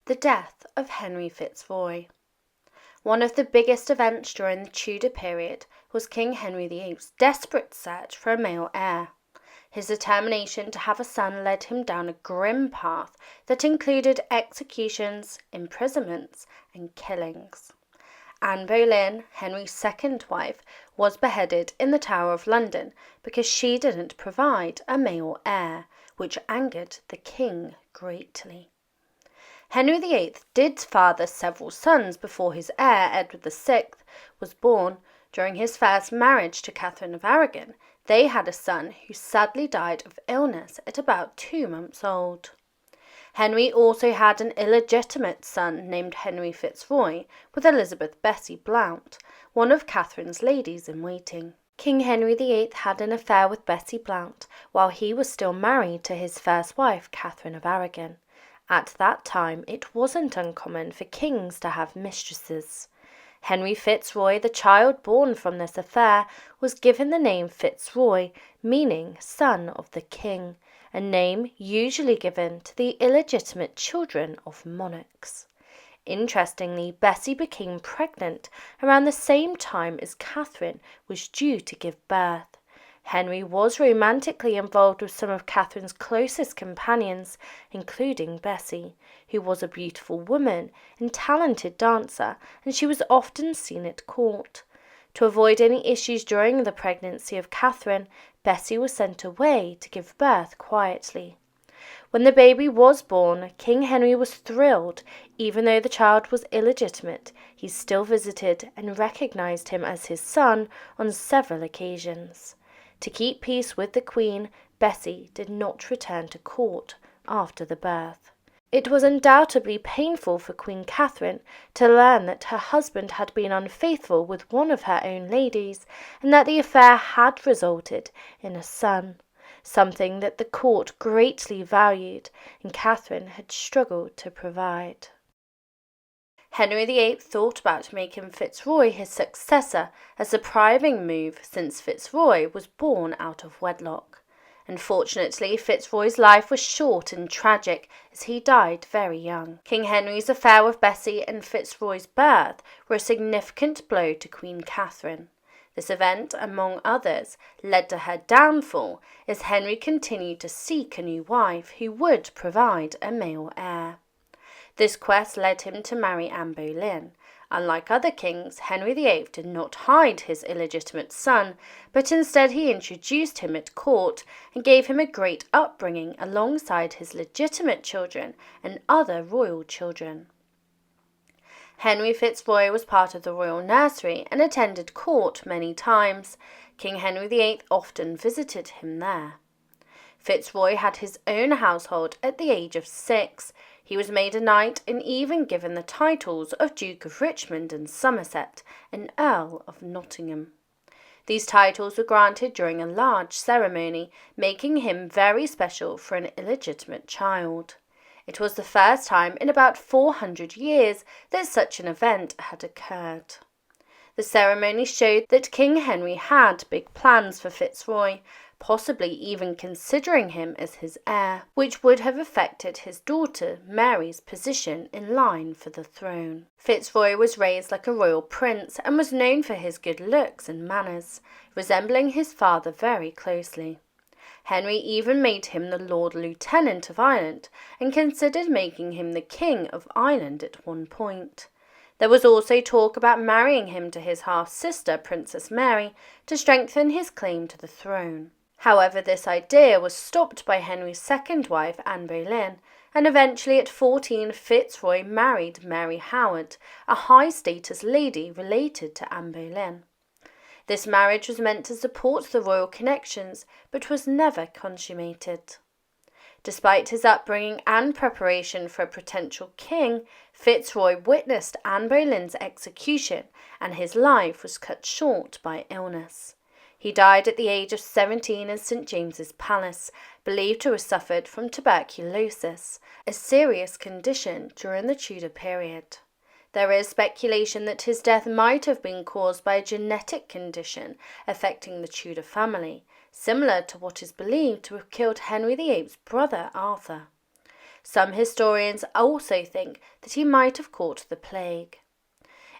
The death of Henry Fitzroy. One of the biggest events during the Tudor period was King Henry VIII's desperate search for a male heir. His determination to have a son led him down a grim path that included executions, imprisonments, and killings. Anne Boleyn, Henry's second wife, was beheaded in the Tower of London because she didn't provide a male heir, which angered the king greatly. Henry VIII did father several sons before his heir, Edward VI, was born. During his first marriage to Catherine of Aragon, they had a son who sadly died of illness at about 2 months old. Henry also had an illegitimate son named Henry Fitzroy with Elizabeth Bessie Blount, one of Catherine's ladies-in-waiting. King Henry VIII had an affair with Bessie Blount while he was still married to his first wife, Catherine of Aragon. At that time, it wasn't uncommon for kings to have mistresses. Henry Fitzroy, the child born from this affair, was given the name Fitzroy, meaning son of the king, a name usually given to the illegitimate children of monarchs. Interestingly, Bessie became pregnant around the same time as Catherine was due to give birth. Henry was romantically involved with some of Catherine's closest companions, including Bessie, who was a beautiful woman and talented dancer, and she was often seen at court. To avoid any issues during the pregnancy of Catherine, Bessie was sent away to give birth quietly. When the baby was born, King Henry was thrilled. Even though the child was illegitimate, he still visited and recognized him as his son on several occasions. To keep peace with the Queen, Bessie did not return to court after the birth. It was undoubtedly painful for Queen Catherine to learn that her husband had been unfaithful with one of her own ladies, and that the affair had resulted in a son, something that the court greatly valued and Catherine had struggled to provide. Henry VIII thought about making Fitzroy his successor, a surprising move since Fitzroy was born out of wedlock. Unfortunately, Fitzroy's life was short and tragic as he died very young. King Henry's affair with Bessie and Fitzroy's birth were a significant blow to Queen Catherine. This event, among others, led to her downfall as Henry continued to seek a new wife who would provide a male heir. This quest led him to marry Anne Boleyn. Unlike other kings, Henry VIII did not hide his illegitimate son, but instead he introduced him at court and gave him a great upbringing alongside his legitimate children and other royal children. Henry Fitzroy was part of the royal nursery and attended court many times. King Henry VIII often visited him there. Fitzroy had his own household at the age of 6. He was made a knight and even given the titles of Duke of Richmond and Somerset and Earl of Nottingham. These titles were granted during a large ceremony, making him very special for an illegitimate child. It was the first time in about 400 years that such an event had occurred. The ceremony showed that King Henry had big plans for Fitzroy, possibly even considering him as his heir, which would have affected his daughter Mary's position in line for the throne. Fitzroy was raised like a royal prince and was known for his good looks and manners, resembling his father very closely. Henry even made him the Lord Lieutenant of Ireland and considered making him the King of Ireland at one point. There was also talk about marrying him to his half-sister, Princess Mary, to strengthen his claim to the throne. However, this idea was stopped by Henry's second wife, Anne Boleyn, and eventually at 14 Fitzroy married Mary Howard, a high-status lady related to Anne Boleyn. This marriage was meant to support the royal connections, but was never consummated. Despite his upbringing and preparation for a potential king, Fitzroy witnessed Anne Boleyn's execution, and his life was cut short by illness. He died at the age of 17 in St. James's Palace, believed to have suffered from tuberculosis, a serious condition during the Tudor period. There is speculation that his death might have been caused by a genetic condition affecting the Tudor family, similar to what is believed to have killed Henry VIII's brother Arthur. Some historians also think that he might have caught the plague.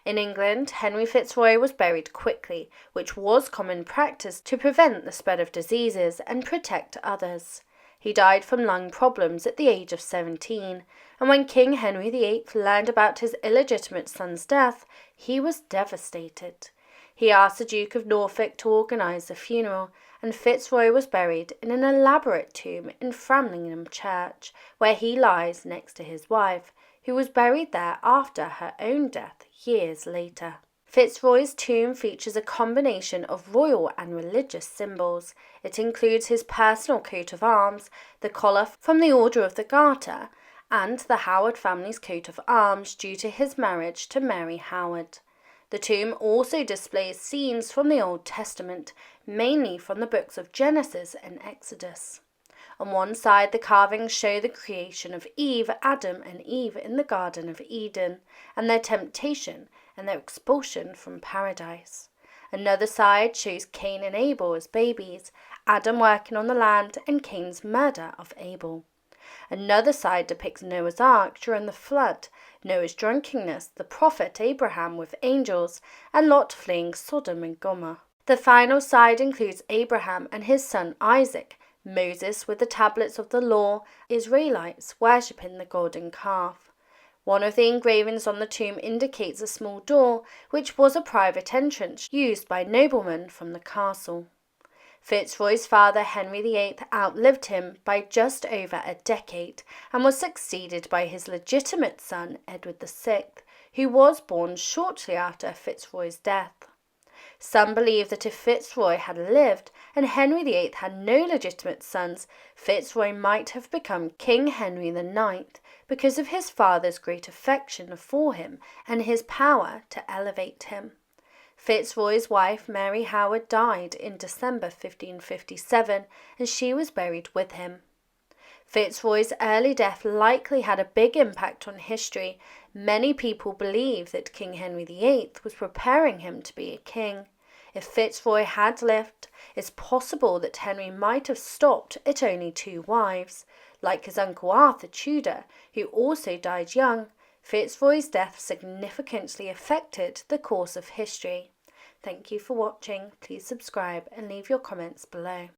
In England, Henry Fitzroy was buried quickly, which was common practice to prevent the spread of diseases and protect others. He died from lung problems at the age of 17, and when King Henry VIII learned about his illegitimate son's death, he was devastated. He asked the Duke of Norfolk to organise the funeral, and Fitzroy was buried in an elaborate tomb in Framlingham Church, where he lies next to his wife, who was buried there after her own death years later. Fitzroy's tomb features a combination of royal and religious symbols. It includes his personal coat of arms, the collar from the Order of the Garter, and the Howard family's coat of arms due to his marriage to Mary Howard. The tomb also displays scenes from the Old Testament, mainly from the books of Genesis and Exodus. On one side, the carvings show the creation of Adam and Eve in the Garden of Eden, and their temptation and their expulsion from paradise. Another side shows Cain and Abel as babies, Adam working on the land, and Cain's murder of Abel. Another side depicts Noah's Ark during the flood, Noah's drunkenness, the prophet Abraham with angels, and Lot fleeing Sodom and Gomorrah. The final side includes Abraham and his son Isaac, Moses with the tablets of the law, Israelites worshipping the golden calf. One of the engravings on the tomb indicates a small door, which was a private entrance used by noblemen from the castle. Fitzroy's father, Henry VIII, outlived him by just over a decade and was succeeded by his legitimate son, Edward VI, who was born shortly after Fitzroy's death. Some believe that if Fitzroy had lived and Henry VIII had no legitimate sons, Fitzroy might have become King Henry IX because of his father's great affection for him and his power to elevate him. Fitzroy's wife, Mary Howard, died in December 1557, and she was buried with him. Fitzroy's early death likely had a big impact on history. Many people believe that King Henry VIII was preparing him to be a king. If Fitzroy had lived, it's possible that Henry might have stopped at only 2 wives. Like his uncle Arthur Tudor, who also died young, Fitzroy's death significantly affected the course of history. Thank you for watching. Please subscribe and leave your comments below.